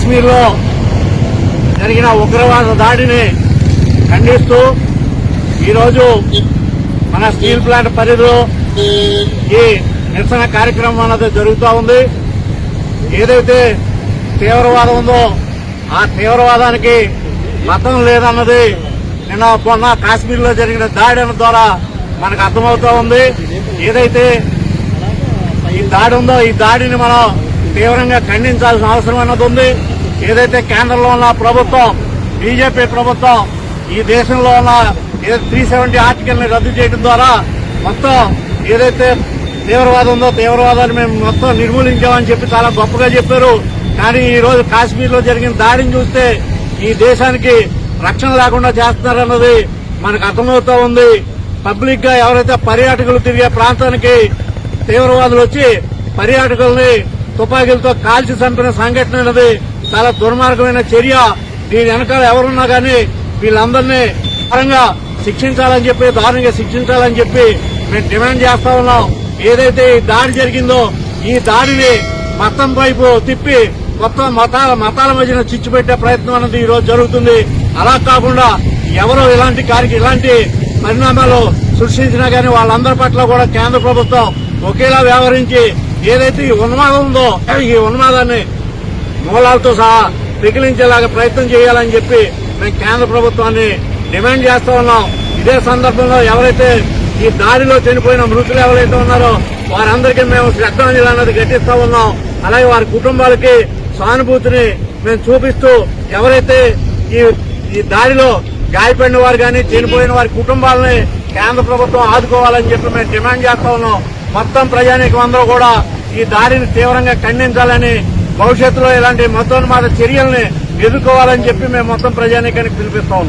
కాశ్మీర్ లో జరిగిన ఉగ్రవాద దాడిని ఖండిస్తూ ఈరోజు మన స్టీల్ ప్లాంట్ పరిధిలో ఈ నిరసన కార్యక్రమం అన్నది జరుగుతూ ఉంది. ఏదైతే తీవ్రవాదం ఉందో ఆ తీవ్రవాదానికి మతం లేదన్నది మొన్న కాశ్మీర్ లో జరిగిన దాడి ద్వారా మనకు అర్థమవుతూ ఉంది. ఏదైతే ఈ దాడి ఉందో ఈ దాడిని మనం తీవ్రంగా ఖండించాల్సిన అవసరం అన్నది ఉంది. ఏదైతే కేంద్రంలో ఉన్న ప్రభుత్వం బీజేపీ ప్రభుత్వం ఈ దేశంలో ఉన్న 370 ఆర్టికల్ ని రద్దు చేయడం ద్వారా మొత్తం ఏదైతే తీవ్రవాదం ఉందో తీవ్రవాదాన్ని మేము మొత్తం నిర్మూలించామని చెప్పి చాలా గొప్పగా చెప్పారు. కానీ ఈ రోజు కాశ్మీర్ లో జరిగిన దాడిని చూస్తే ఈ దేశానికి రక్షణ లేకుండా చేస్తున్నారన్నది మనకు అర్థమవుతూ ఉంది. పబ్లిక్ గా ఎవరైతే పర్యాటకులు తిరిగే ప్రాంతానికి తీవ్రవాదులు వచ్చి పర్యాటకుల్ని తుపాకీలతో కాల్చి చంపిన సంఘటన అనేది చాలా దుర్మార్గమైన చర్య. దీని వెనకాల ఎవరున్నా కానీ వీళ్ళందరినీ దారుణంగా శిక్షించాలని చెప్పి మేము డిమాండ్ చేస్తా ఉన్నాం. ఏదైతే ఈ దాడి జరిగిందో ఈ దాడిని మతం వైపు తిప్పి మొత్తం మతాల మధ్యన చిచ్చు పెట్టే ప్రయత్నం అనేది ఈ రోజు జరుగుతుంది. అలా కాకుండా ఎవరో ఇలాంటి పరిణామాలు సృష్టించినా గానీ వాళ్ళందరి పట్ల కూడా కేంద్ర ప్రభుత్వం ఒకేలా వ్యవహరించి ఏదైతే ఈ ఉన్మాదం ఉందో ఈ ఉన్మాదాన్ని మూలాలతో సహా పిగిలించేలాగా ప్రయత్నం చేయాలని చెప్పి మేము కేంద్ర ప్రభుత్వాన్ని డిమాండ్ చేస్తా ఉన్నాం. ఇదే సందర్భంలో ఎవరైతే ఈ దాడిలో చనిపోయిన మృతులు ఎవరైతే ఉన్నారో వారందరికీ మేము శ్రద్ధాంజలి అన్నది ఘటిస్తా ఉన్నాం. అలాగే వారి కుటుంబాలకి సానుభూతిని మేము చూపిస్తూ ఎవరైతే ఈ దాడిలో గాయపడిన వారు కానీ చనిపోయిన వారి కుటుంబాలని కేంద్ర ప్రభుత్వం ఆదుకోవాలని చెప్పి మేము డిమాండ్ చేస్తా ఉన్నాం. మొత్తం ప్రజానీకం అందరూ కూడా ఈ దాడిని తీవ్రంగా ఖండించాలని భవిష్యత్తులో ఇలాంటి మతోన్మాద చర్యల్ని ఎదుర్కోవాలని చెప్పి మేము మొత్తం ప్రజానీకానికి పిలిపిస్తా ఉన్నాం.